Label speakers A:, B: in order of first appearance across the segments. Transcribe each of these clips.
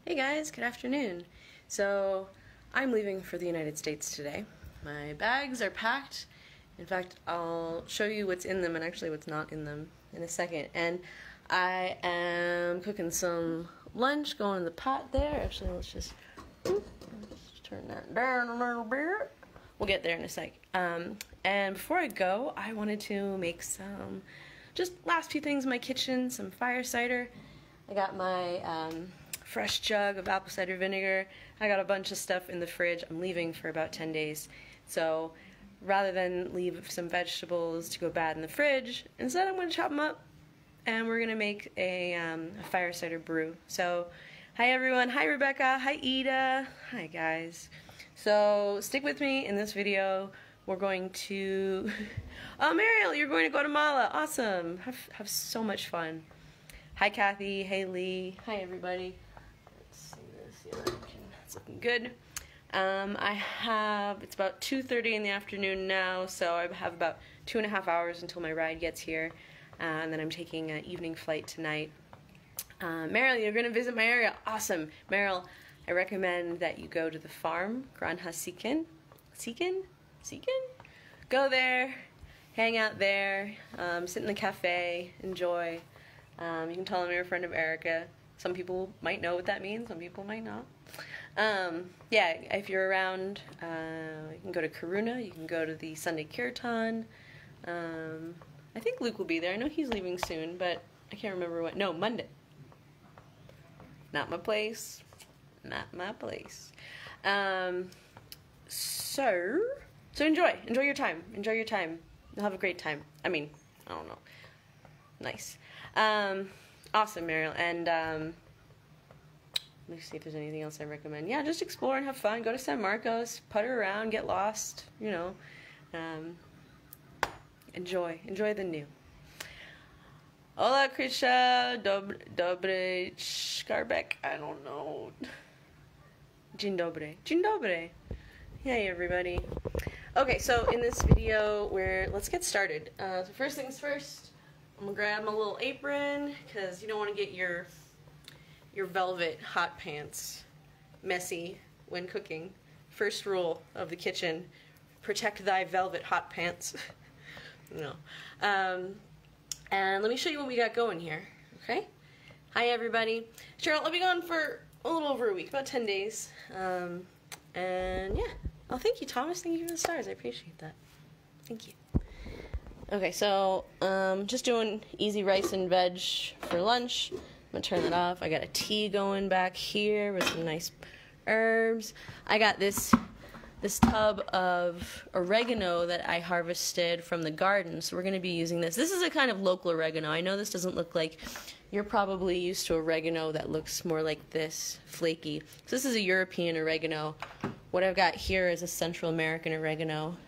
A: Hey guys, good afternoon. So, I'm leaving for the United States today. My bags are packed. In fact, I'll show you what's in them and actually what's not in them in a second. And I am cooking some lunch, going in the pot there. Actually, let's just turn that down a little bit. We'll get there in a sec. And before I go, I wanted to make some just last few things in my kitchen, some fire cider. I got my fresh jug of apple cider vinegar. I got a bunch of stuff in the fridge. I'm leaving for about 10 days. So rather than leave some vegetables to go bad in the fridge, instead I'm going to chop them up and we're going to make a fire cider brew. So hi everyone. Hi Rebecca. Hi Ida. Hi guys. So stick with me in this video. We're going to... Oh, Mariel, you're going to Guatemala. Awesome. Have so much fun. Hi Kathy. Hey Lee. Hi everybody. Let's see this. Yeah, it's looking good. It's about 2:30 in the afternoon now, so I have about 2.5 hours until my ride gets here, and then I'm taking an evening flight tonight. Mariel, you're going to visit my area. Awesome. Mariel, I recommend that you go to the farm, Granja Sikin. Go there, hang out there, sit in the cafe, enjoy. You can tell them you're a friend of Erica. Some people might know what that means, some people might not. Yeah, if you're around, you can go to Karuna, you can go to the Sunday Kirtan. I think Luke will be there. I know he's leaving soon, but I can't remember what. No, Monday. Not my place. Not my place. So enjoy your time. Enjoy your time. You'll have a great time. I mean, I don't know. Nice. Awesome, Mariel. And let me see if there's anything else I recommend. Yeah, just explore and have fun. Go to San Marcos, putter around, get lost. You know, enjoy the new. Hola, Krisha. Dobre Skarbek. I don't know. Dzień dobry. Dzień dobry. Hey, everybody. Okay, so in this video, let's get started. So first things first, I'm gonna grab my little apron because you don't want to get your velvet hot pants messy when cooking. First rule of the kitchen: protect thy velvet hot pants. No. And let me show you what we got going here. Okay. Hi everybody. Cheryl, I'll be gone for a little over a week, about 10 days. And yeah. Oh, thank you, Thomas. Thank you for the stars. I appreciate that. Thank you. Okay, so just doing easy rice and veg for lunch. I'm gonna turn that off. I got a tea going back here with some nice herbs. I got this tub of oregano that I harvested from the garden, so we're gonna be using this. This is a kind of local oregano. I know this doesn't look like, you're probably used to oregano that looks more like this, flaky. So this is a European oregano. What I've got here is a Central American oregano.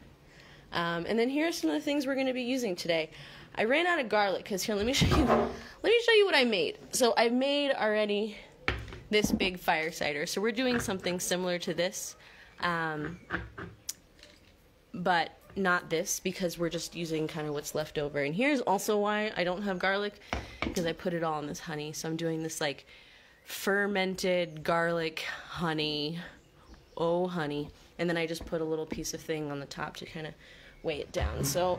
A: And then here are some of the things we're going to be using today. I ran out of garlic because here, let me show you what I made. So I made already this big fire cider. So we're doing something similar to this, but not this because we're just using kind of what's left over. And here's also why I don't have garlic, because I put it all in this honey. So I'm doing this like fermented garlic honey. Oh, honey. And then I just put a little piece of thing on the top to kind of weigh it down. So,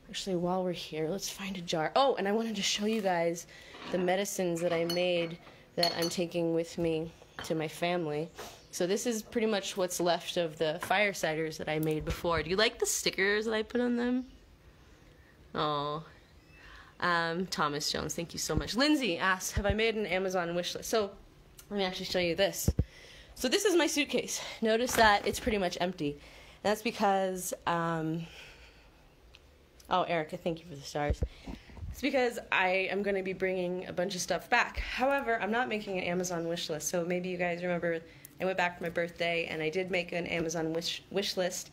A: actually, while we're here, let's find a jar. Oh, and I wanted to show you guys the medicines that I made that I'm taking with me to my family. So this is pretty much what's left of the fire ciders that I made before. Do you like the stickers that I put on them? Oh. Thomas Jones, thank you so much. Lindsay asks, have I made an Amazon wish list? So, let me actually show you this. So this is my suitcase. Notice that it's pretty much empty. That's because, oh, Erica, thank you for the stars. It's because I am going to be bringing a bunch of stuff back. However, I'm not making an Amazon wish list. So maybe you guys remember I went back for my birthday and I did make an Amazon wish list.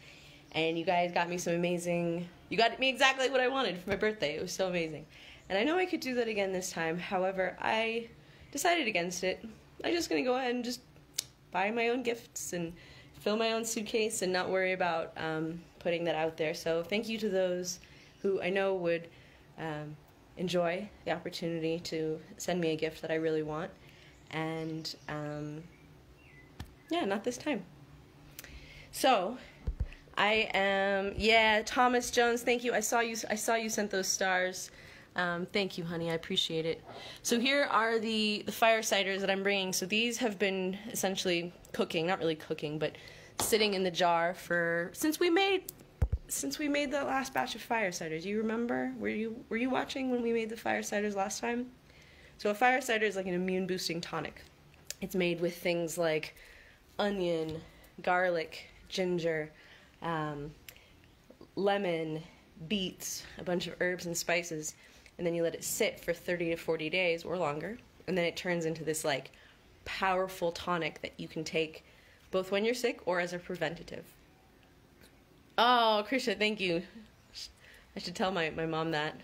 A: And you guys got me some amazing, you got me exactly what I wanted for my birthday. It was so amazing. And I know I could do that again this time. However, I decided against it. I'm just going to go ahead and just buy my own gifts and fill my own suitcase and not worry about putting that out there. So thank you to those who I know would enjoy the opportunity to send me a gift that I really want. and yeah, not this time. So I am, yeah, Thomas Jones, thank you. I saw you sent those stars. Thank you, honey. I appreciate it. So here are the fire ciders that I'm bringing. So these have been essentially cooking, not really cooking, but sitting in the jar since we made the last batch of fire ciders. Do you remember? Were you watching when we made the fire ciders last time? So a fire cider is like an immune boosting tonic. It's made with things like onion, garlic, ginger, lemon, beets, a bunch of herbs and spices, and then you let it sit for 30 to 40 days or longer, and then it turns into this like powerful tonic that you can take both when you're sick or as a preventative. Oh, Krisha, thank you. I should tell my mom that.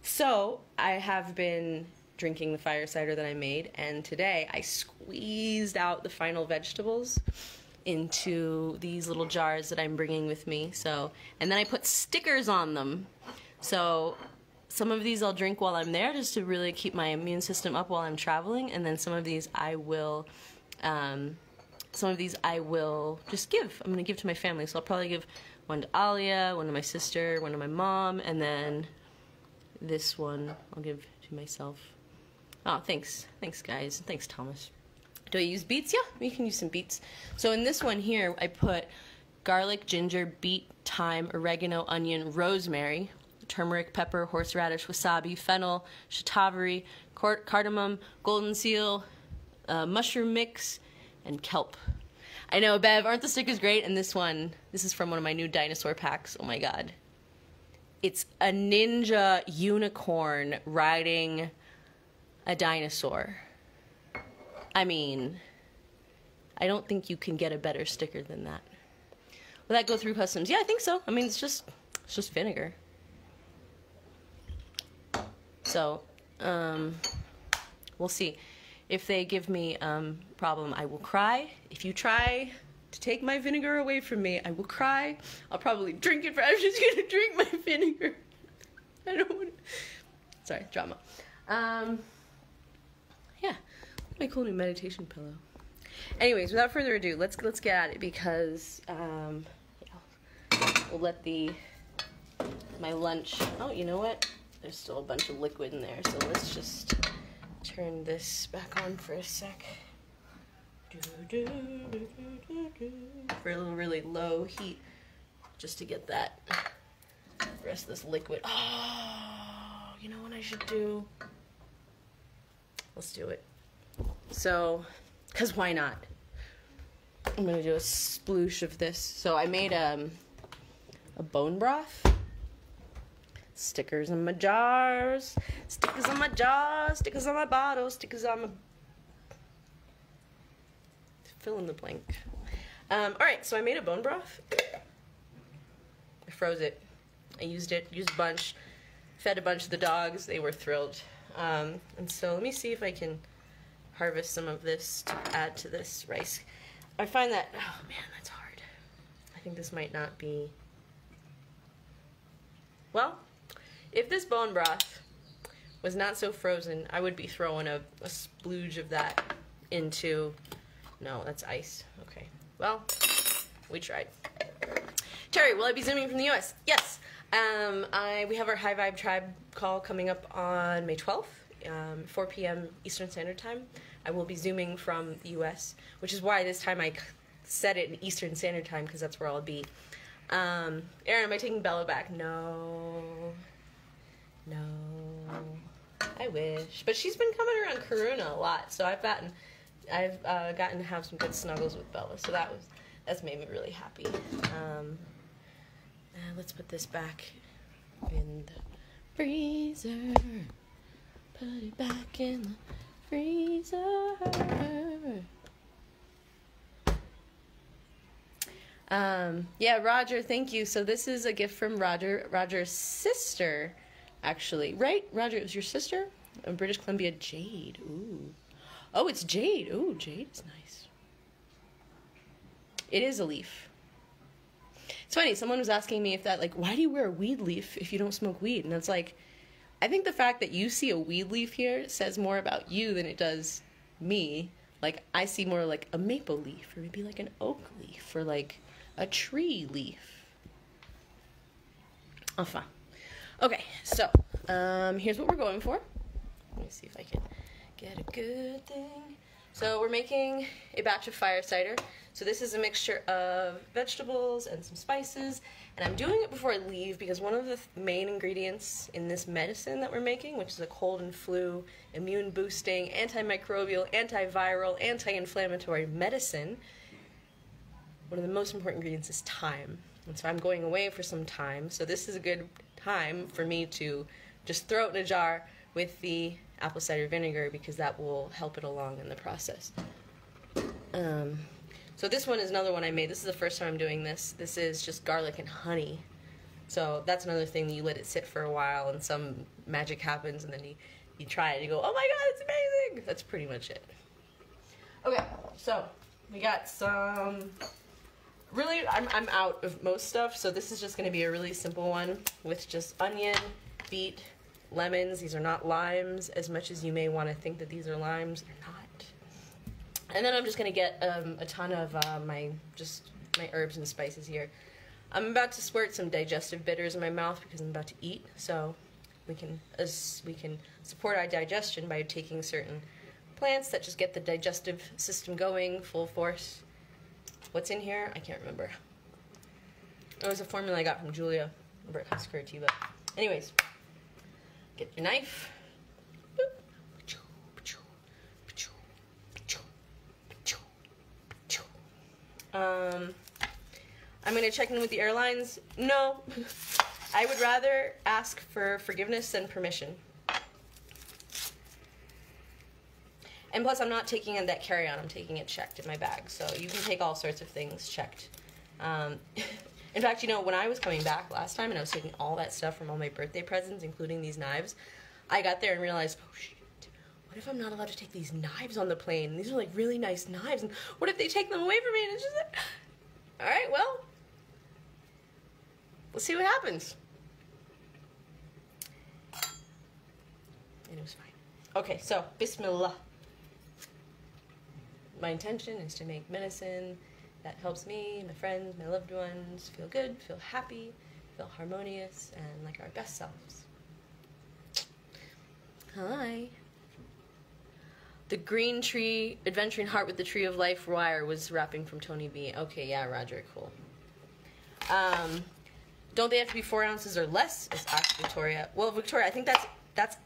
A: So I have been drinking the fire cider that I made, and today I squeezed out the final vegetables into these little jars that I'm bringing with me. So, and then I put stickers on them. So some of these I'll drink while I'm there just to really keep my immune system up while I'm traveling, and then some of these I will just give. I'm going to give to my family. So I'll probably give one to Alia, one to my sister, one to my mom, and then this one I'll give to myself. Oh, thanks. Thanks, guys. Thanks, Thomas. Do I use beets? Yeah, we can use some beets. So in this one here, I put garlic, ginger, beet, thyme, oregano, onion, rosemary, turmeric, pepper, horseradish, wasabi, fennel, shatavari, cardamom, goldenseal, mushroom mix, and kelp. I know, Bev, aren't the stickers great? And this is from one of my new dinosaur packs. Oh my god. It's a ninja unicorn riding a dinosaur. I mean, I don't think you can get a better sticker than that. Will that go through customs? Yeah, I think so. I mean, it's just vinegar. So, we'll see. If they give me problem, I will cry. If you try to take my vinegar away from me, I will cry. I'll probably drink it, but I'm just gonna drink my vinegar. I don't want to. Sorry, drama. Yeah, my cool new meditation pillow. Anyways, without further ado, let's get at it because we'll let my lunch. Oh, you know what? There's still a bunch of liquid in there, so let's just turn this back on for a sec. For a little really low heat, just to get that rest of this liquid. Oh, you know what I should do? Let's do it. So, because why not? I'm gonna do a sploosh of this. So I made a bone broth. Stickers on my jars, stickers on my jars, stickers on my bottles, stickers on my... Fill in the blank. Alright, so I made a bone broth. I froze it. I used a bunch, fed a bunch of the dogs. They were thrilled. And so let me see if I can harvest some of this to add to this rice. I find that, oh man, that's hard. I think this might not be... Well, if this bone broth was not so frozen, I would be throwing a splooge of that into... No, that's ice. Okay. Well, we tried. Terry, will I be zooming from the U.S.? Yes. We have our High Vibe Tribe call coming up on May 12th, 4 p.m. Eastern Standard Time. I will be zooming from the U.S., which is why this time I set it in Eastern Standard Time, because that's where I'll be. Aaron, am I taking Bella back? No. No. I wish. But she's been coming around Karuna a lot, so I've gotten to have some good snuggles with Bella, so that's made me really happy. Let's put this back in the freezer. Put it back in the freezer. Yeah, Roger, thank you. So this is a gift from Roger's sister, actually. Right? Roger, it was your sister? British Columbia jade. Ooh. Oh, it's jade. Ooh, jade is nice. It is a leaf. It's funny, someone was asking me if that, like, why do you wear a weed leaf if you don't smoke weed? And it's like, I think the fact that you see a weed leaf here says more about you than it does me. Like, I see more like a maple leaf, or maybe like an oak leaf, or like a tree leaf. Enfin. Okay, so, here's what we're going for. Let me see if I can get a good thing. So we're making a batch of fire cider. So this is a mixture of vegetables and some spices, and I'm doing it before I leave because one of the main ingredients in this medicine that we're making, which is a cold and flu, immune boosting, antimicrobial, antiviral, anti-inflammatory medicine, one of the most important ingredients is thyme. And so I'm going away for some time, so this is a good time for me to just throw it in a jar with the apple cider vinegar because that will help it along in the process. So this one is another one I made. This is the first time I'm doing this. This is just garlic and honey. So that's another thing that you let it sit for a while and some magic happens and then you try it and you go, oh my god, it's amazing! That's pretty much it. Okay, so we got some... Really, I'm out of most stuff, so this is just going to be a really simple one with just onion, beet, lemons. These are not limes as much as you may want to think that these are limes. They're not. And then I'm just going to get a ton of my herbs and spices here. I'm about to squirt some digestive bitters in my mouth because I'm about to eat, so we can support our digestion by taking certain plants that just get the digestive system going full force. What's in here? I can't remember. It was a formula I got from Julia over at Husker Tea, but anyways, get your knife. I'm going to check in with the airlines. No, I would rather ask for forgiveness than permission. And plus, I'm not taking that carry-on. I'm taking it checked in my bag. So you can take all sorts of things checked. In fact, you know, when I was coming back last time and I was taking all that stuff from all my birthday presents, including these knives, I got there and realized, oh, shit. What if I'm not allowed to take these knives on the plane? These are, like, really nice knives. And what if they take them away from me? And it's just like, all right, well, let's see what happens. And it was fine. Okay, so, Bismillah. My intention is to make medicine that helps me, my friends, my loved ones feel good, feel happy, feel harmonious, and like our best selves. Hi. The green tree, adventuring heart with the tree of life wire was wrapping from Tony B. Okay, yeah, Roger, cool. Don't they have to be 4 ounces or less? Asked Victoria. Well, Victoria, I think that's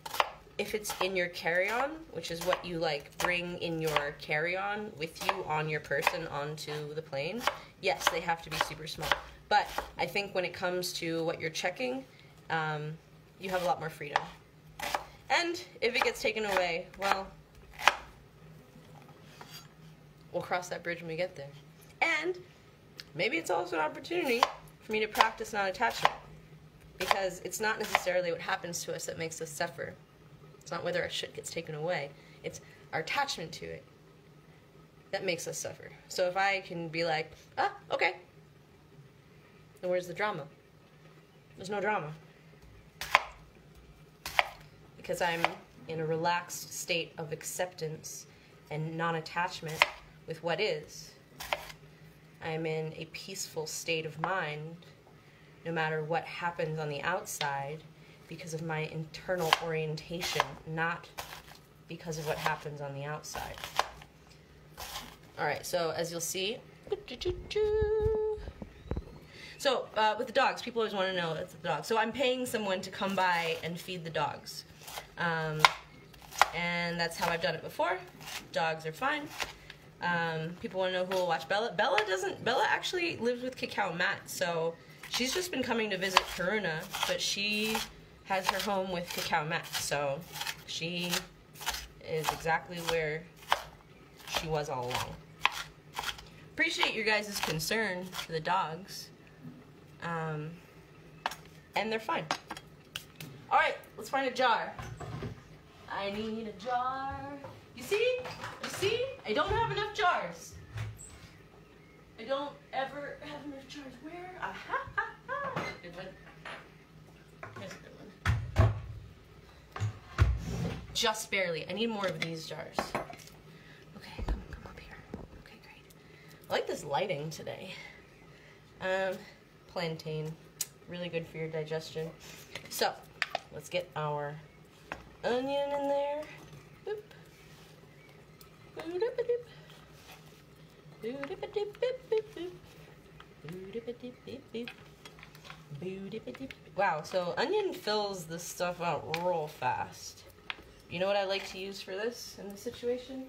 A: if it's in your carry-on, which is what you like bring in your carry-on with you on your person onto the plane. Yes, they have to be super small. But I think when it comes to what you're checking, you have a lot more freedom. And if it gets taken away, well, we'll cross that bridge when we get there. And maybe it's also an opportunity for me to practice non-attachment, because it's not necessarily what happens to us that makes us suffer. It's not whether our shit gets taken away. It's our attachment to it that makes us suffer. So if I can be like, ah, okay, then where's the drama? There's no drama. Because I'm in a relaxed state of acceptance and non-attachment with what is. I'm in a peaceful state of mind, no matter what happens on the outside, because of my internal orientation, not because of what happens on the outside. Alright, so as you'll see, so with the dogs, people always want to know it's the dogs. So I'm paying someone to come by and feed the dogs. And that's how I've done it before. Dogs are fine. People want to know who will watch Bella. Bella actually lives with Cacao Matt, so she's just been coming to visit Karuna, but she has her home with Cacao Matt, so she is exactly where she was all along. Appreciate your guys' concern for the dogs. And they're fine. Alright, let's find a jar. I need a jar. You see? I don't have enough jars. I don't ever have enough jars. Where? Aha! Good one. Here's a good one. just barely. I need more of these jars. Okay, come up here. Okay, great. I like this lighting today. Plantain, really good for your digestion. So, let's get our onion in there. Boop. Boop-a-doop. Wow, so onion fills this stuff out real fast. You know what I like to use for this in this situation?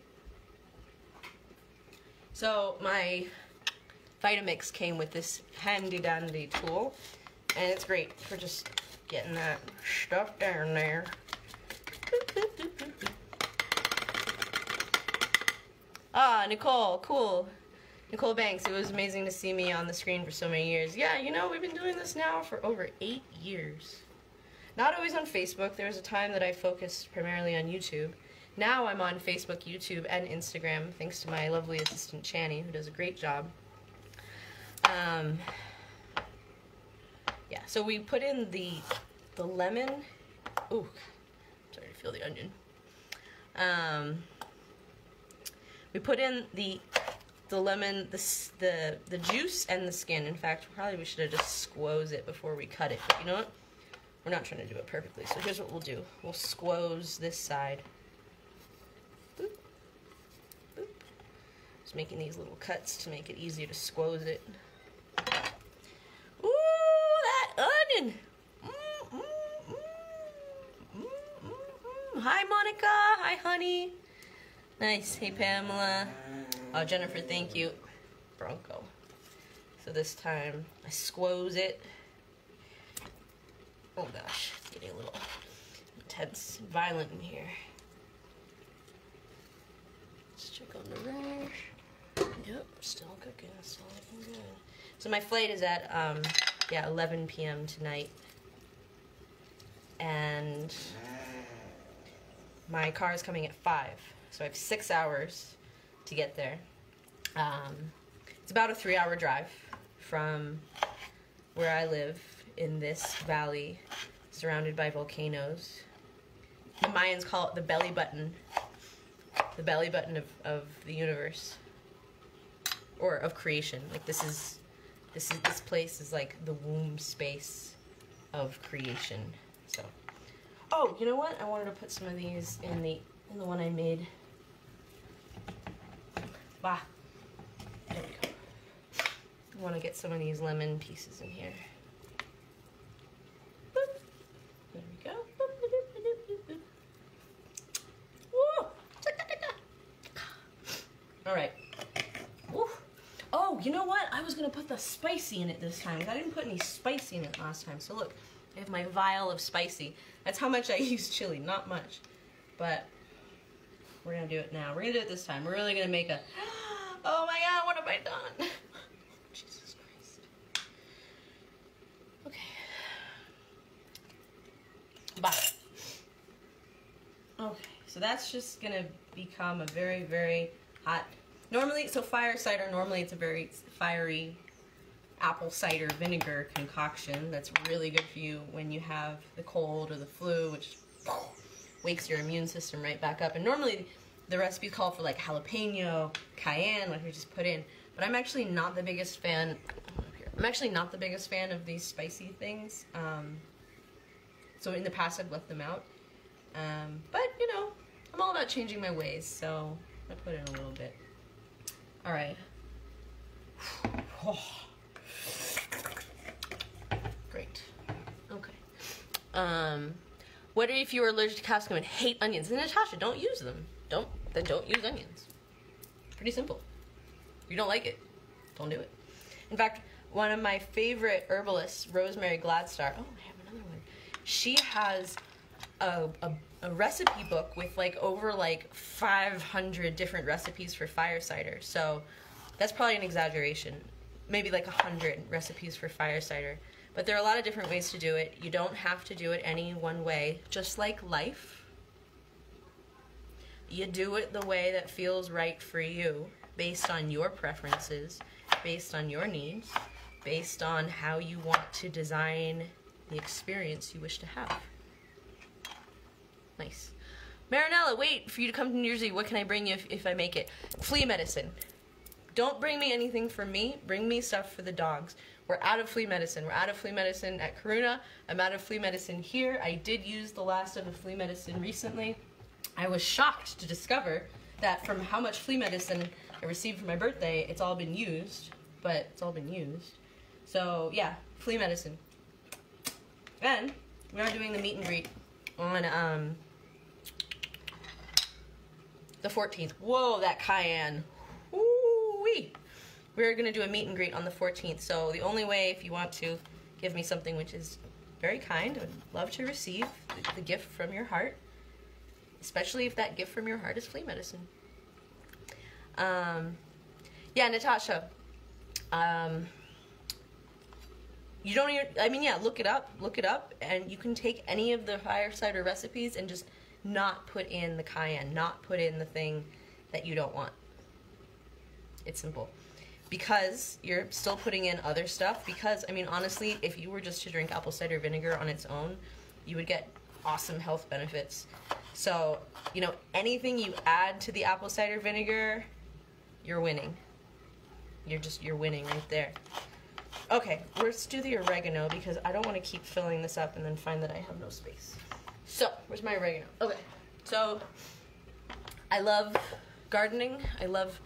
A: So my Vitamix came with this handy dandy tool, and it's great for just getting that stuff down there. Ah, Nicole, cool. Nicole Banks, it was amazing to see me on the screen for so many years. Yeah, you know, we've been doing this now for over 8 years. Not always on Facebook. There was a time that I focused primarily on YouTube. Now I'm on Facebook, YouTube, and Instagram, thanks to my lovely assistant, Channy, who does a great job. Yeah, so we put in the lemon. Ooh, sorry to feel the onion. We put in the lemon, the juice and the skin. In fact, probably we should have just squoze it before we cut it. But you know what? We're not trying to do it perfectly. So here's what we'll do. We'll squoze this side. Boop. Boop. Just making these little cuts to make it easier to squoze it. Ooh, that onion! Hi, Monica. Hi, honey. Nice. Hey, Pamela. Oh, Jennifer, thank you. Bronco. So this time, I squoze it. Oh gosh, it's getting a little intense, violent in here. Let's check on the rash. Yep, still cooking, still looking good. So my flight is at, 11 p.m. tonight. And my car is coming at 5. So I have 6 hours to get there. It's about a 3-hour drive from where I live in this valley surrounded by volcanoes. The Mayans call it the belly button of the universe, or of creation. Like this place is like the womb space of creation. So, oh, you know what? I wanted to put some of these in the one I made. Bah. There we go. I want to get some of these lemon pieces in here. Boop. There we go. Boop. Woo. All right. Woo. Oh, you know what? I was going to put the spicy in it this time. I didn't put any spicy in it last time. So look, I have my vial of spicy. That's how much I use chili. Not much. But we're going to do it now. We're going to do it this time. We're really going to make a... Oh my god, what have I done? Jesus Christ. Okay. Bye. Okay, so that's just going to become a very, very hot... Normally, so fire cider, normally it's a very fiery apple cider vinegar concoction that's really good for you when you have the cold or the flu, which wakes your immune system right back up. And normally the recipes call for like jalapeno, cayenne, like we just put in. But I'm actually not the biggest fan. I'm actually not the biggest fan of these spicy things. So in the past I've left them out. But you know, I'm all about changing my ways, so I put in a little bit. All right. Oh. Great. Okay. What if you were allergic to capsicum and hate onions? And Natasha, don't use them. Then don't use onions. Pretty simple. If you don't like it, don't do it. In fact, one of my favorite herbalists, Rosemary Gladstar, oh, I have another one. She has a recipe book with like over like 500 different recipes for fire cider. So that's probably an exaggeration. Maybe like 100 recipes for fire cider. But there are a lot of different ways to do it. You don't have to do it any one way. Just like life, you do it the way that feels right for you, based on your preferences, based on your needs, based on how you want to design the experience you wish to have. Nice. Marinella, wait for you to come to New Jersey. What can I bring you if I make it? Flea medicine. Don't bring me anything for me. Bring me stuff for the dogs. We're out of flea medicine. We're out of flea medicine at Karuna. I'm out of flea medicine here. I did use the last of the flea medicine recently. I was shocked to discover that from how much flea medicine I received for my birthday, it's all been used. But it's all been used. So, yeah, flea medicine. And we are doing the meet and greet on the 14th. Whoa, that cayenne. Woo-wee. We're going to do a meet and greet on the 14th. So the only way, if you want to give me something which is very kind, I would love to receive the gift from your heart, especially if that gift from your heart is flea medicine. Yeah, Natasha. You don't even, I mean, yeah, look it up, and you can take any of the fire cider recipes and just not put in the cayenne, not put in the thing that you don't want. It's simple. Because you're still putting in other stuff, because, I mean, honestly, if you were just to drink apple cider vinegar on its own, you would get awesome health benefits. So, you know, anything you add to the apple cider vinegar, you're winning. You're winning right there. Okay, let's do the oregano, because I don't want to keep filling this up and then find that I have no space. So, where's my oregano? Okay, so I love gardening. I love,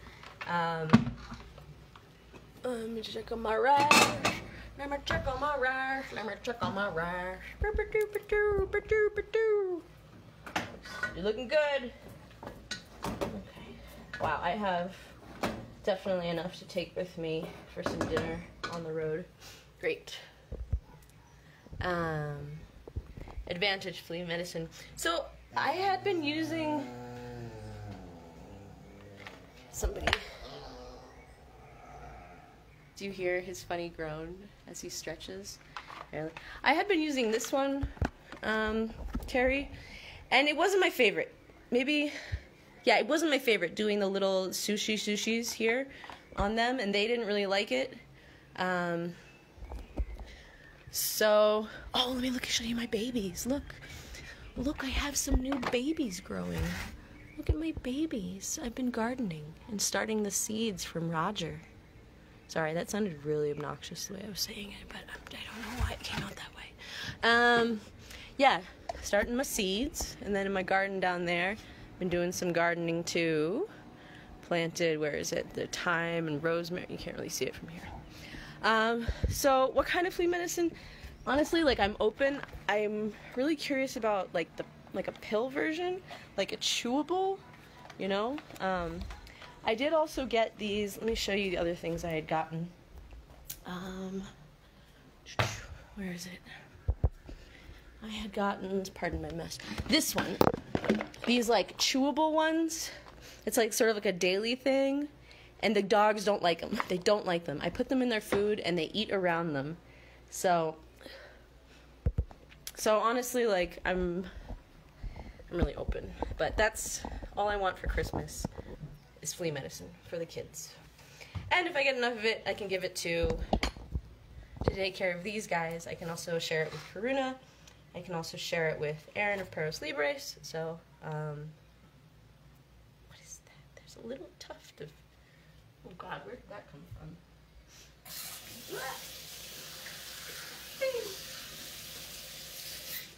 A: let me check on my rash. Let me check on my rash. Let me check on my rash. You're looking good. Okay. Wow, I have definitely enough to take with me for some dinner on the road. Great. Advantage flea medicine. So I had been using somebody. Do you hear his funny groan as he stretches? I had been using this one, Terry, and it wasn't my favorite. Maybe, yeah, it wasn't my favorite doing the little sushis here on them, and they didn't really like it. So, oh, let me show you my babies. Look, I have some new babies growing. Look at my babies. I've been gardening and starting the seeds from Roger. Sorry, that sounded really obnoxious the way I was saying it, but I don't know why it came out that way. Yeah, starting my seeds, and then in my garden down there, been doing some gardening too. Planted, where is it? The thyme and rosemary. You can't really see it from here. So what kind of flea medicine? Honestly, like, I'm open. I'm really curious about like a pill version, like a chewable, you know. I did also get these. Let me show you the other things I had gotten. Where is it? I had gotten, pardon my mess, this one. These like chewable ones. It's like sort of like a daily thing, and the dogs don't like them. They don't like them. I put them in their food and they eat around them. So honestly, like, I'm really open. But that's all I want for Christmas is flea medicine for the kids. And if I get enough of it, I can give it to take care of these guys. I can also share it with Karuna. I can also share it with Aaron of Perros Libres. So, what is that? There's a little tuft of, oh God, where did that come from?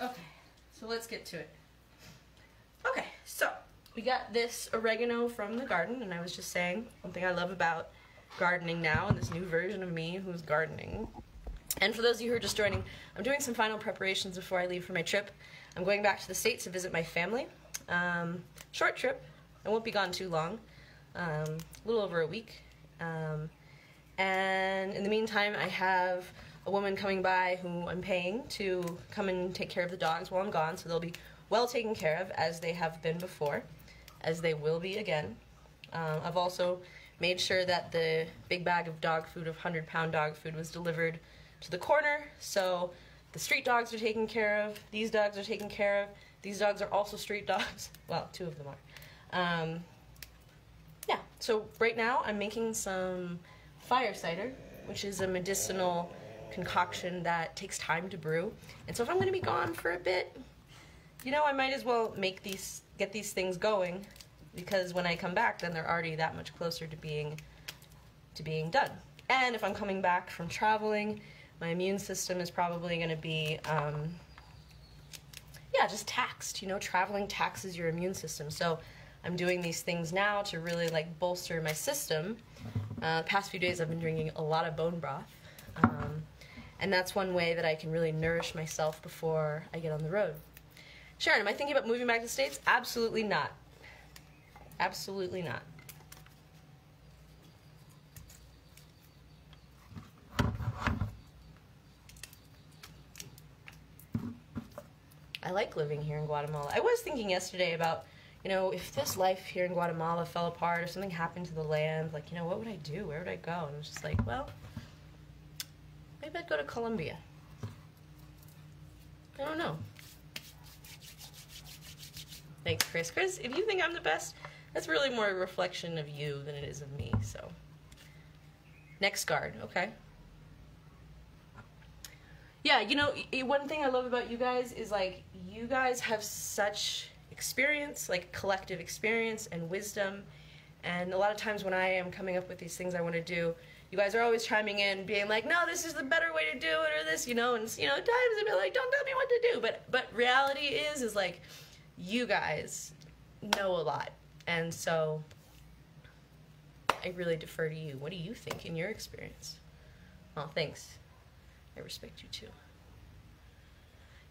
A: Okay, so let's get to it. Okay, so we got this oregano from the garden, and I was just saying, something I love about gardening now, and this new version of me who's gardening. And for those of you who are just joining, I'm doing some final preparations before I leave for my trip. I'm going back to the States to visit my family. Short trip. I won't be gone too long. A little over a week. And in the meantime, I have a woman coming by who I'm paying to come and take care of the dogs while I'm gone, so they'll be well taken care of, as they have been before, as they will be again. I've also made sure that the big bag of dog food, of 100-pound dog food, was delivered to the corner, so the street dogs are taken care of, these dogs are taken care of, these dogs are also street dogs, well, 2 of them are. Yeah, so right now I'm making some fire cider, which is a medicinal concoction that takes time to brew, and so if I'm going to be gone for a bit, you know, I might as well make these get these things going, because when I come back, then they're already that much closer to being done. And if I'm coming back from traveling, my immune system is probably going to be, yeah, just taxed. You know, traveling taxes your immune system. So I'm doing these things now to really like bolster my system. The past few days I've been drinking a lot of bone broth. And that's one way that I can really nourish myself before I get on the road. Sharon, am I thinking about moving back to the States? Absolutely not. Absolutely not. I like living here in Guatemala. I was thinking yesterday about, you know, if this life here in Guatemala fell apart, if something happened to the land, like, you know, what would I do? Where would I go? And I was just like, well, maybe I'd go to Colombia. I don't know. Thanks, Chris. Chris, if you think I'm the best, that's really more a reflection of you than it is of me, so. Next card, okay. Yeah, you know, one thing I love about you guys is, like, you guys have such experience, like collective experience and wisdom, and a lot of times when I am coming up with these things I want to do, you guys are always chiming in, being like, no, this is the better way to do it, or this, you know, and, you know, at times they'd be like, don't tell me what to do, but reality is like, you guys know a lot, and so I really defer to you. What do you think in your experience? Well, thanks. I respect you too.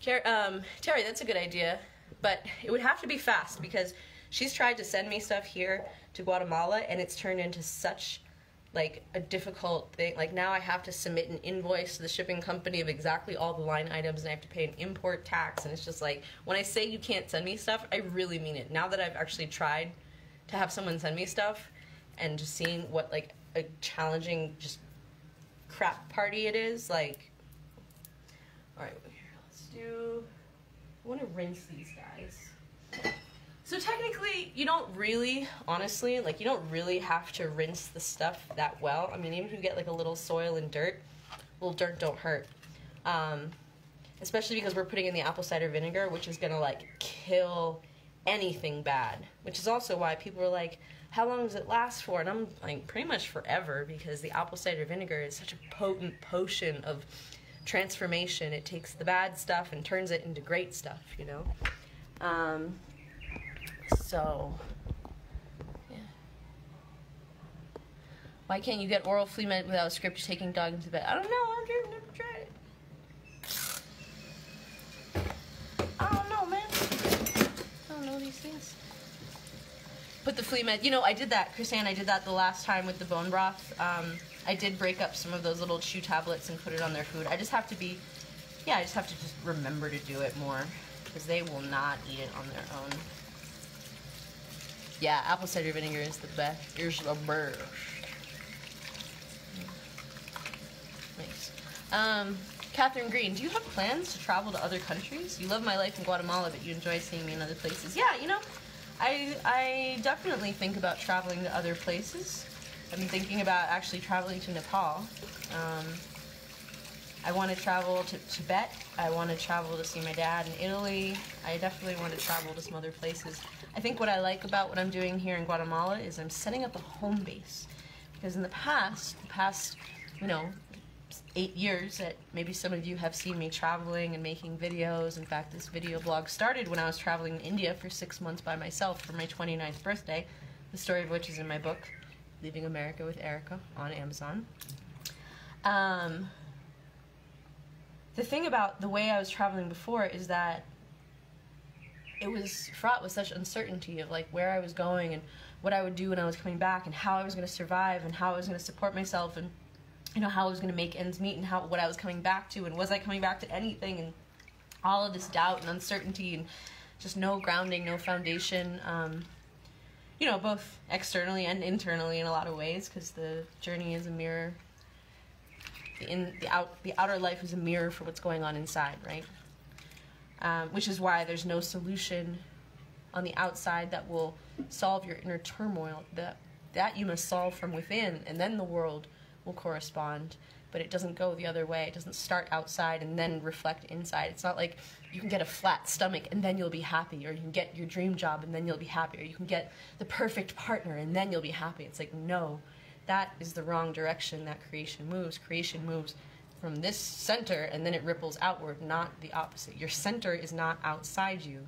A: Terry, that's a good idea, but it would have to be fast, because she's tried to send me stuff here to Guatemala, and it's turned into such like a difficult thing. Like, now I have to submit an invoice to the shipping company of exactly all the line items, and I have to pay an import tax, and it's just like, when I say you can't send me stuff, I really mean it. Now that I've actually tried to have someone send me stuff, and just seeing what like a challenging just crap party it is, like, all right, here, let's do, I want to rinse these guys. So technically, you don't really, honestly, like, you don't really have to rinse the stuff that well. I mean, even if you get like a little soil and dirt, little dirt don't hurt. Especially because we're putting in the apple cider vinegar, which is gonna like kill anything bad. Which is also why people are like, how long does it last for? And I'm like, pretty much forever, because the apple cider vinegar is such a potent potion of transformation. It takes the bad stuff and turns it into great stuff, you know? So, yeah. Why can't you get oral flea med without a script taking dog into bed? I don't know, I've never tried it. I don't know, man. I don't know these things. Put the flea med, you know, I did that, Chrisanne, I did that the last time with the bone broth. I did break up some of those little chew tablets and put it on their food. I just have to be, yeah, I just have to just remember to do it more, because they will not eat it on their own. Yeah, apple cider vinegar is the best. Here's the best. Nice. Catherine Green, do you have plans to travel to other countries? You love my life in Guatemala, but you enjoy seeing me in other places. Yeah, you know, I definitely think about traveling to other places. I've been thinking about actually traveling to Nepal. I want to travel to Tibet. I want to travel to see my dad in Italy. I definitely want to travel to some other places. I think what I like about what I'm doing here in Guatemala is I'm setting up a home base. Because in the past, you know, 8 years that maybe some of you have seen me traveling and making videos. In fact, this video blog started when I was traveling in India for 6 months by myself for my 29th birthday, the story of which is in my book, Leaving America with Erica, on Amazon. The thing about the way I was traveling before is that it was fraught with such uncertainty of like where I was going and what I would do when I was coming back and how I was going to survive and how I was going to support myself and, you know, how I was going to make ends meet and what I was coming back to and was I coming back to anything, and all of this doubt and uncertainty and just no grounding, no foundation, you know, both externally and internally in a lot of ways, because the journey is a mirror. The outer life is a mirror for what's going on inside, right? Which is why there's no solution on the outside that will solve your inner turmoil. That you must solve from within, and then the world will correspond. but it doesn't go the other way. It doesn't start outside and then reflect inside. It's not like you can get a flat stomach and then you'll be happy, or you can get your dream job and then you'll be happy, or you can get the perfect partner and then you'll be happy. It's like, no, that is the wrong direction that creation moves. Creation moves from this center and then it ripples outward, not the opposite. Your center is not outside you.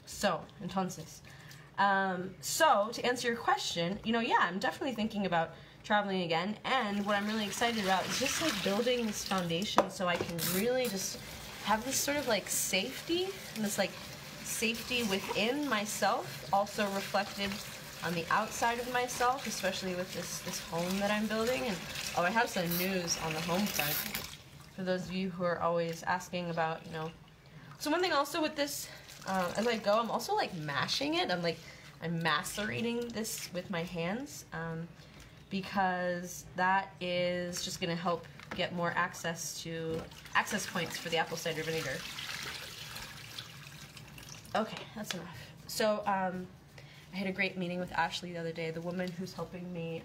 A: So, entonces. So, to answer your question, yeah, I'm definitely thinking about traveling again, and what I'm really excited about is just like building this foundation so I can really just have this sort of like safety, and this like safety within myself, also reflected on the outside of myself, especially with this home that I'm building. And I have some news on the home front for those of you who are always asking about, So one thing also with this, as I go, I'm also like mashing it. I'm macerating this with my hands, because that is just going to help get more access points for the apple cider vinegar. Okay, that's enough. So I had a great meeting with Ashley the other day, the woman who's helping me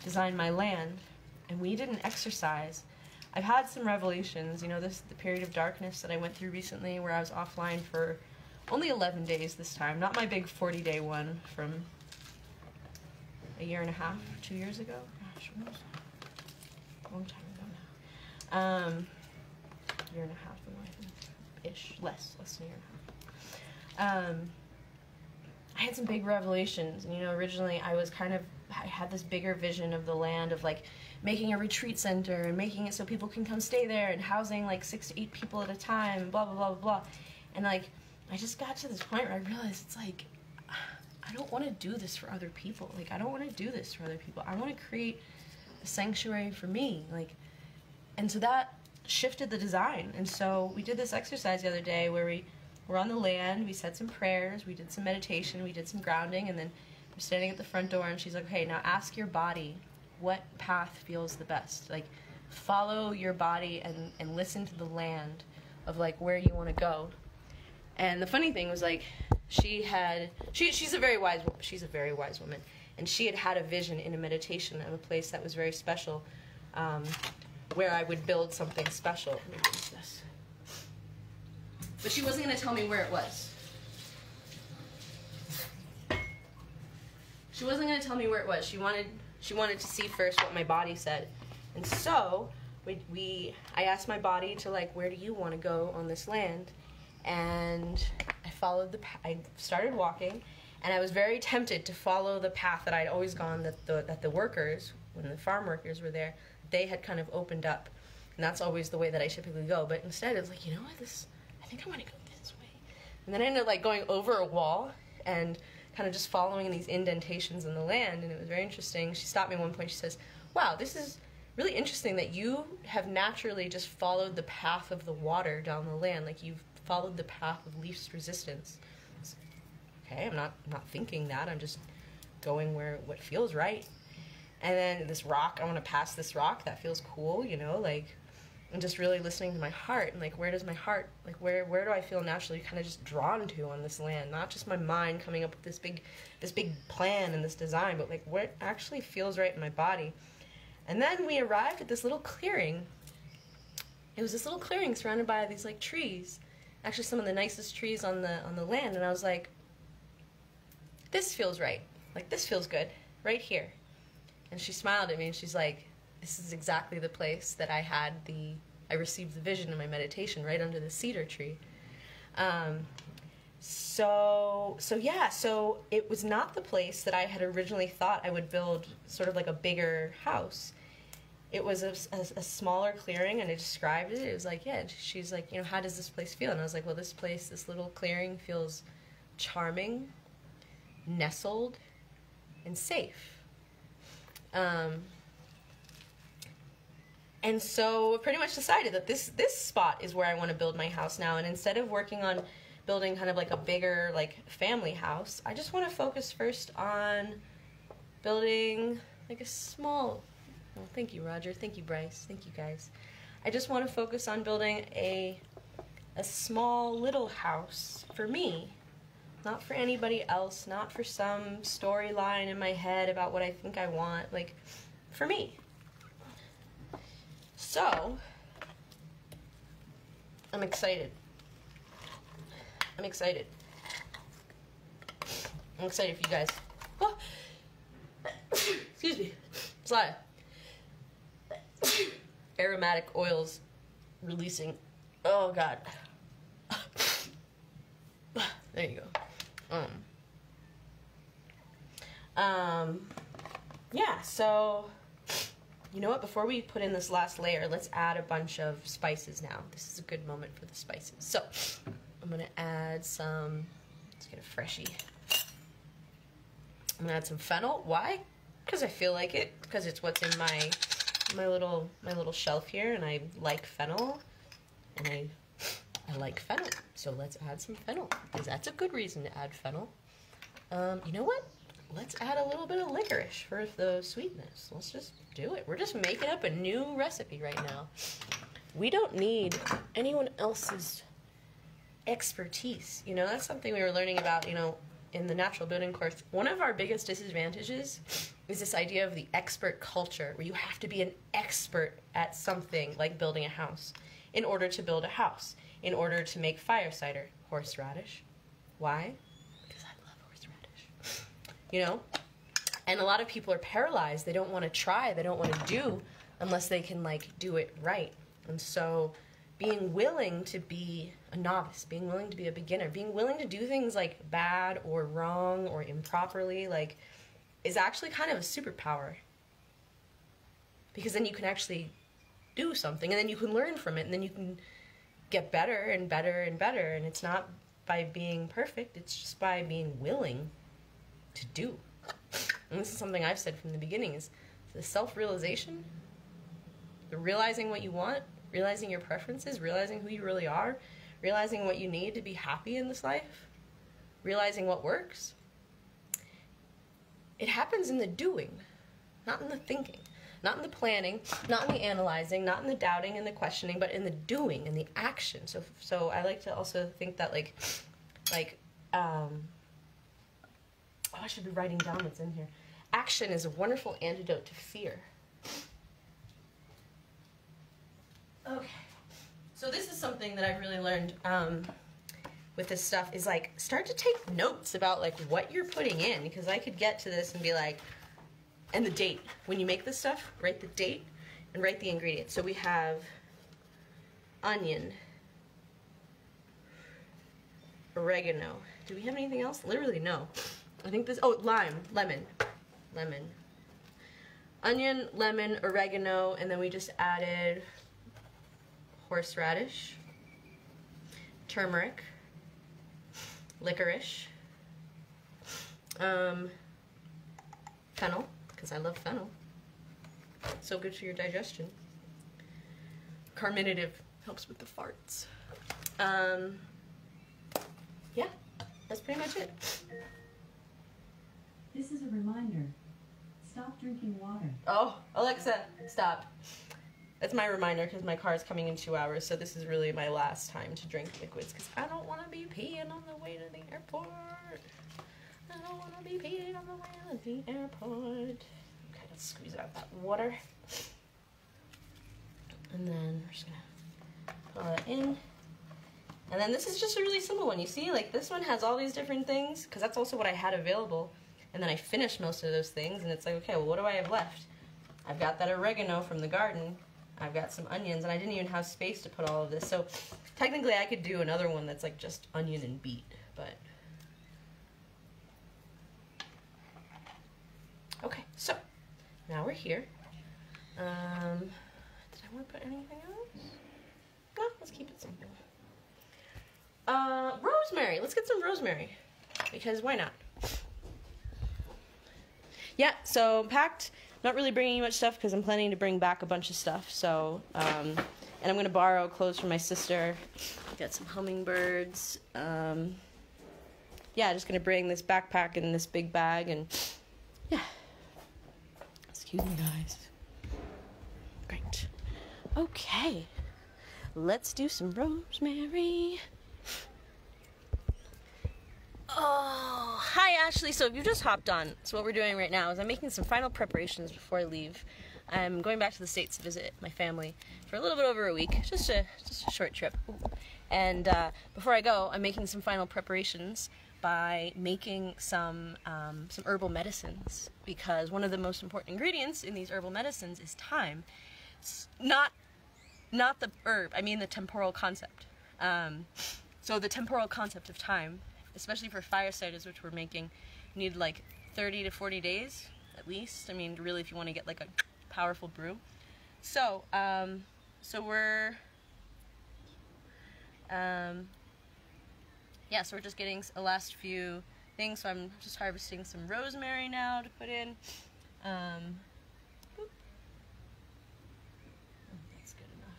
A: design my land, and we did an exercise. I've had some revelations, the period of darkness that I went through recently where I was offline for only 11 days this time, not my big 40-day one from a year and a half, 2 years ago. Gosh, when was that? A long time ago now. Year and a half, ish, less than a year and a half. I had some big revelations, and originally I had this bigger vision of the land of like making a retreat center and making it so people can come stay there and housing like 6 to 8 people at a time, blah blah blah blah. And like I just got to this point where I realized it's like I don't want to do this for other people. Like I don't want to do this for other people. I want to create a sanctuary for me. And so that shifted the design. And so we did this exercise the other day where we were on the land, we said some prayers, we did some meditation, we did some grounding, and then I'm standing at the front door and she's like, okay, now ask your body what path feels the best. Like follow your body and listen to the land of like where you want to go. And the funny thing was like she's a very wise woman, and she had a vision in a meditation of a place that was very special, where I would build something special. Let me use this. But she wasn't going to tell me where it was. She wasn't going to tell me where it was. She wanted to see first what my body said. And so I asked my body to like, where do you want to go on this land? And I started walking, and I was very tempted to follow the path that I'd always gone, that the workers, when the farm workers were there, they had kind of opened up. And that's always the way that I typically go. But instead, it was like, I think I want to go this way. And then I ended up like going over a wall and kind of just following these indentations in the land, and it was very interesting. She stopped me at one point. She says, wow, this is really interesting that you have naturally just followed the path of the water down the land. Like you've followed the path of least resistance. Okay, I'm not thinking that. I'm just going what feels right. And then this rock, I want to pass this rock. That feels cool, and just really listening to my heart, and like where does my heart, like where do I feel naturally kind of just drawn to on this land? Not just my mind coming up with this big plan and this design, but like what actually feels right in my body. And then we arrived at this little clearing. It was this little clearing surrounded by these like trees, actually some of the nicest trees on the land. And I was like, this feels right. Like this feels good right here. And she smiled at me and she's like, this is exactly the place that I received the vision in my meditation, right under the cedar tree. So it was not the place that I had originally thought I would build sort of like a bigger house. It was a smaller clearing, and I described it. It was like, yeah, she's like, how does this place feel? And I was like, well, this little clearing feels charming, nestled, and safe. And so I pretty much decided that this spot is where I want to build my house now. And instead of working on building kind of like a bigger like family house, I just want to focus first on building like a small, well, thank you, Roger. Thank you, Bryce. Thank you, guys. I just want to focus on building a small little house for me, not for anybody else, not for some storyline in my head about what I think I want, like for me. So, I'm excited. I'm excited. I'm excited for you guys. Oh. Excuse me. It's a lot of aromatic oils releasing. Oh, God. There you go. Yeah, so, you know what? Before we put in this last layer, let's add a bunch of spices now. This is a good moment for the spices. So, I'm going to add some, let's get a freshie. I'm going to add some fennel. Why? Because I feel like it. Because it's what's in my little shelf here, and I like fennel. And I like fennel. So let's add some fennel, because that's a good reason to add fennel. You know what? Let's add a little bit of licorice for the sweetness. Let's just do it. We're just making up a new recipe right now. We don't need anyone else's expertise. You know, that's something we were learning about, you know, in the natural building course. One of our biggest disadvantages is this idea of the expert culture, where you have to be an expert at something like building a house in order to build a house, in order to make fire cider. Horseradish. Why? Because I love horseradish. You know? And a lot of people are paralyzed. They don't want to try. They don't want to do unless they can, like, do it right. And so being willing to be a novice, being willing to be a beginner, being willing to do things, like, bad or wrong or improperly, like, is actually kind of a superpower. Because then you can actually do something, and then you can learn from it, and then you can get better and better and better. And it's not by being perfect, it's just by being willing to do. And this is something I've said from the beginning, is the self-realization, the realizing what you want, realizing your preferences, realizing who you really are, realizing what you need to be happy in this life, realizing what works. It happens in the doing, not in the thinking. Not in the planning, not in the analyzing, not in the doubting and the questioning, but in the doing and the action. So I like to also think that oh, I should be writing down what's in here. Action is a wonderful antidote to fear. Okay. So this is something that I've really learned with this stuff, is like, start to take notes about like what you're putting in, because I could get to this and be like, and the date. When you make this stuff, write the date and write the ingredients. So we have onion, oregano. Do we have anything else? Literally, no. I think this, oh, lemon. Onion, lemon, oregano, and then we just added horseradish, turmeric, licorice, fennel, because I love fennel. So good for your digestion. Carminative, helps with the farts. Yeah, that's pretty much it.
B: This is a reminder. Stop drinking water.
A: Oh, Alexa, stop. That's my reminder, because my car is coming in 2 hours, so this is really my last time to drink liquids, because I don't want to be peeing on the way to the airport. I don't want to be peeing on the way to the airport. Okay, let's squeeze out that water. And then we're just going to pull that in. And then this is just a really simple one. You see, like, this one has all these different things, because that's also what I had available. And then I finished most of those things, and it's like, okay, well, what do I have left? I've got that oregano from the garden. I've got some onions, and I didn't even have space to put all of this. So technically I could do another one that's like just onion and beet, but... Okay, so now we're here. Did I want to put anything else? No, let's keep it simple. Rosemary. Let's get some rosemary, because why not? Yeah, so packed. Not really bringing you much stuff because I'm planning to bring back a bunch of stuff. So, and I'm going to borrow clothes from my sister. Got some hummingbirds. Yeah, just going to bring this backpack and this big bag, and yeah. Excuse me, guys. Great. Okay. Let's do some rosemary. Oh, hi Ashley. So if you just hopped on, so what we're doing right now is I'm making some final preparations before I leave. I'm going back to the States to visit my family for a little bit over a week, just a short trip. Ooh. And before I go, I'm making some final preparations by making some herbal medicines, because one of the most important ingredients in these herbal medicines is thyme. It's not the herb, I mean the temporal concept. So the temporal concept of thyme, especially for fire ciders, which we're making, you need like 30 to 40 days at least. I mean, really, if you want to get like a powerful brew. So, so we're so we're just getting a last few things. So I'm just harvesting some rosemary now to put in. Boop. Oh, that's good enough.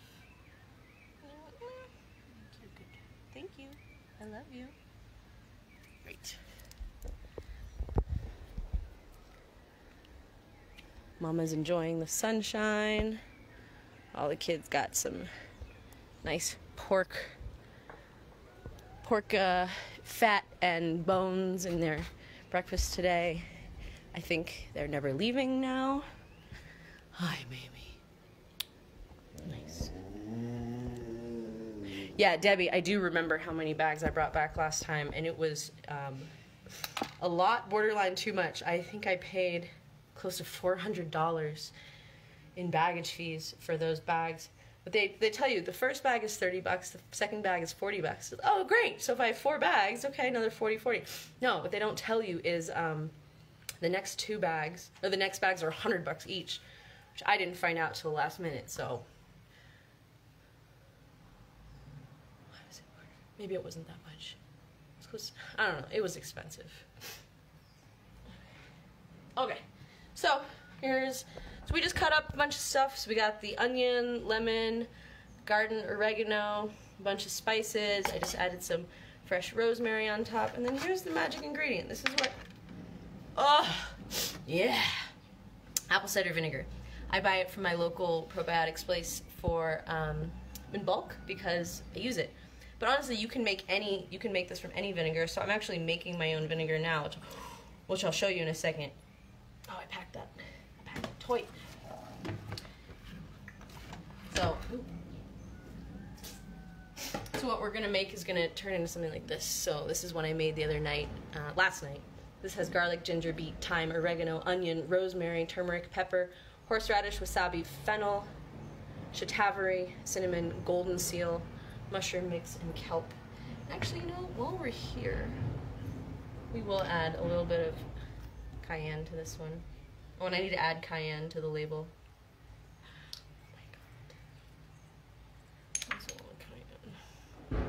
A: Good. Thank you. I love you. Great. Mama's enjoying the sunshine. All the kids got some nice pork fat and bones in their breakfast today. I think they're never leaving now. Hi, Mamie. Nice. Yeah, Debbie, I do remember how many bags I brought back last time, and it was a lot, borderline too much. I think I paid close to $400 in baggage fees for those bags. But they tell you the first bag is $30, the second bag is $40. Oh, great! So if I have 4 bags, okay, another $40. No, what they don't tell you is the next 2 bags, or the next bags are $100 each, which I didn't find out till the last minute. So maybe it wasn't that much. I don't know. It was expensive. Okay, so so we just cut up a bunch of stuff. So we got the onion, lemon, garden oregano, a bunch of spices. I just added some fresh rosemary on top. And then here's the magic ingredient. This is what, oh, yeah, apple cider vinegar. I buy it from my local probiotics place for in bulk because I use it. But honestly, you can make this from any vinegar. So I'm actually making my own vinegar now, which I'll show you in a second. Oh, I packed that toy. So what we're gonna make is gonna turn into something like this. So this is what I made the other night, last night. This has garlic, ginger, beet, thyme, oregano, onion, rosemary, turmeric, pepper, horseradish, wasabi, fennel, shatavari, cinnamon, golden seal, mushroom mix, and kelp. Actually, you know, while we're here, we will add a little bit of cayenne to this one. Oh, and I need to add cayenne to the label. Oh my god. That's a lot of cayenne.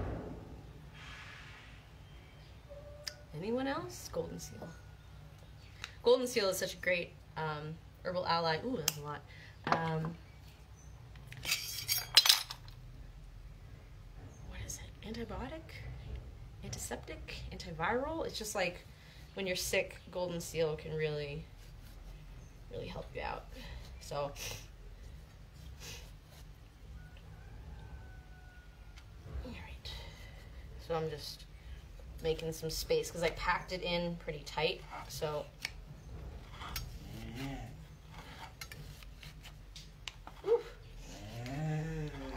A: Anyone else? Goldenseal. Goldenseal is such a great herbal ally. Ooh, that's a lot. What is it? Antibiotic? Antiseptic? Antiviral? It's just like when you're sick, Goldenseal can really help you out. So alright. So I'm just making some space because I packed it in pretty tight. So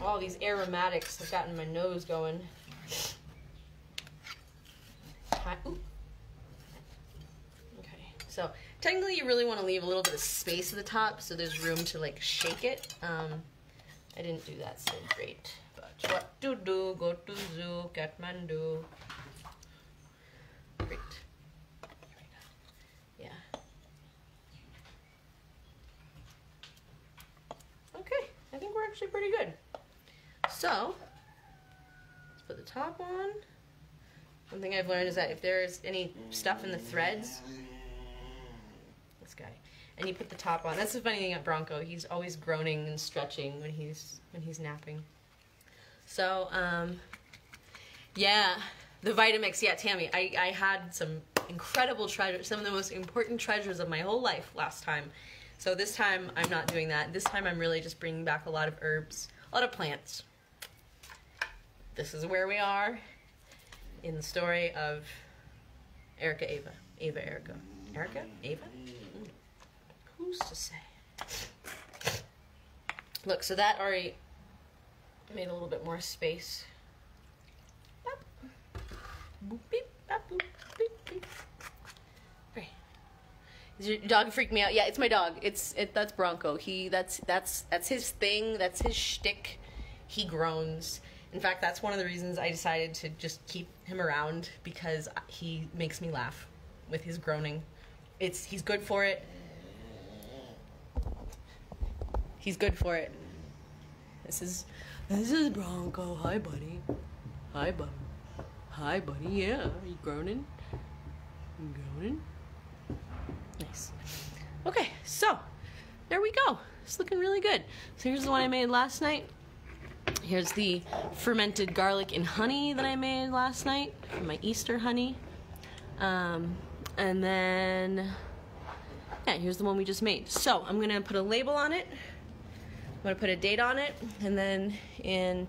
A: all these aromatics have gotten my nose going. Ooh. So technically you really want to leave a little bit of space at the top so there's room to like shake it. I didn't do that so great. But what to do, go to zoo, Kathmandu. Great. Yeah. Okay, I think we're actually pretty good. So, let's put the top on. One thing I've learned is that if there's any stuff in the threads, guy, and you put the top on. That's the funny thing at Bronco. He's always groaning and stretching when he's napping. So yeah, the Vitamix. Yeah, Tammy, I had some incredible treasures, some of the most important treasures of my whole life last time. So this time I'm not doing that. This time I'm really just bringing back a lot of herbs, a lot of plants. This is where we are in the story of Erica, Ava, Erica, Ava. Who's to say? Look, so that already made a little bit more space. Boop, beep, bop, boop, beep, beep. Right. Does your dog freak me out? Yeah, it's my dog. That's Bronco. That's his thing. That's his shtick. He groans. In fact, that's one of the reasons I decided to just keep him around, because he makes me laugh with his groaning. He's good for it. He's good for it. This is Bronco. Hi, buddy. Hi, buddy. Hi, buddy. Yeah, are you groaning? You groaning? Nice. Okay, so there we go. It's looking really good. So here's the one I made last night. Here's the fermented garlic and honey that I made last night from my Easter honey. And then, yeah, here's the one we just made. So I'm going to put a label on it. I'm going to put a date on it. And then in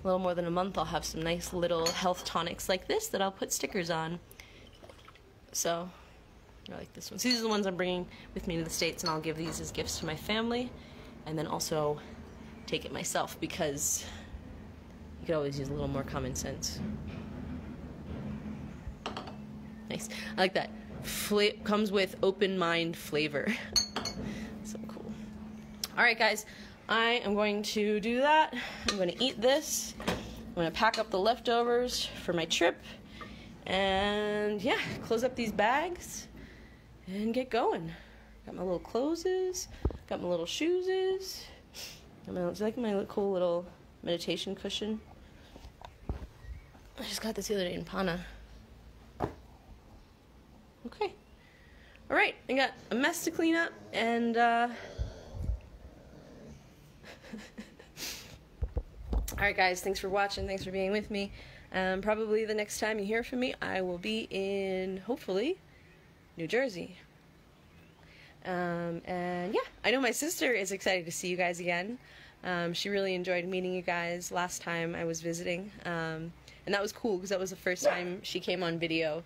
A: a little more than a month, I'll have some nice little health tonics like this that I'll put stickers on. So I like this one. So these are the ones I'm bringing with me to the States, and I'll give these as gifts to my family. And then also take it myself, because you could always use a little more common sense. Nice. I like that. Comes with open mind flavor. So cool. Alright guys, I am going to do that. I'm going to eat this. I'm going to pack up the leftovers for my trip. And yeah, close up these bags and get going. Got my little clothes, got my little shoes. It's like my cool little meditation cushion. I just got this the other day in Pana. Okay. Alright, I got a mess to clean up, and alright guys, thanks for watching, thanks for being with me. Probably the next time you hear from me, I will be in, hopefully, New Jersey. And yeah, I know my sister is excited to see you guys again. She really enjoyed meeting you guys last time I was visiting. And that was cool, because that was the first time she came on video.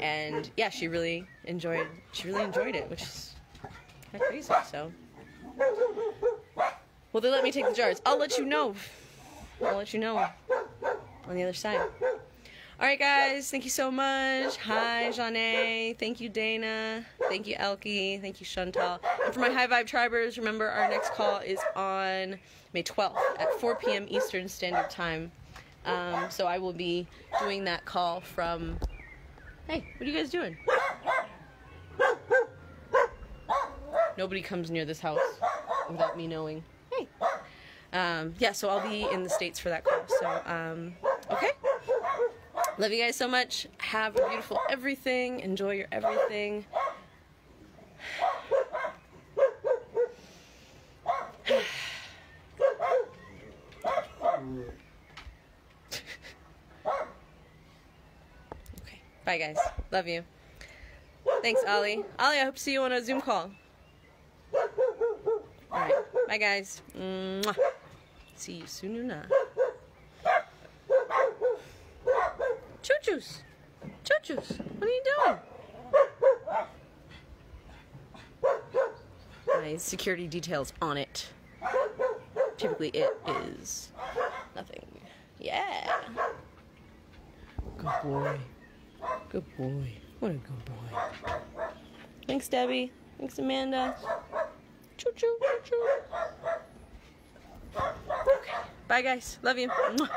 A: And yeah, she really enjoyed it, which is kind of crazy. So, well, they let me take the jars. I'll let you know on the other side. Alright guys, thank you so much. Hi Janae, thank you Dana, thank you Elkie, thank you Chantal. And for my High Vibe Tribers, remember our next call is on May 12th at 4 p.m. Eastern Standard Time. So I will be doing that call from... Hey, what are you guys doing? Nobody comes near this house without me knowing. Hey. Yeah, so I'll be in the States for that call. So, okay. Love you guys so much. Have a beautiful everything. Enjoy your everything. Okay. Bye, guys. Love you. Thanks, Ollie. Ollie, I hope to see you on a Zoom call. Alright. Bye, guys. Mwah. See you soon enough. Choo-choos. Choo-choos. What are you doing? My security details on it. Typically it is nothing. Yeah. Good boy. Good boy. What a good boy. Thanks, Debbie. Thanks, Amanda. Choo-choo. Choo-choo. Okay. Bye, guys. Love you. Mwah.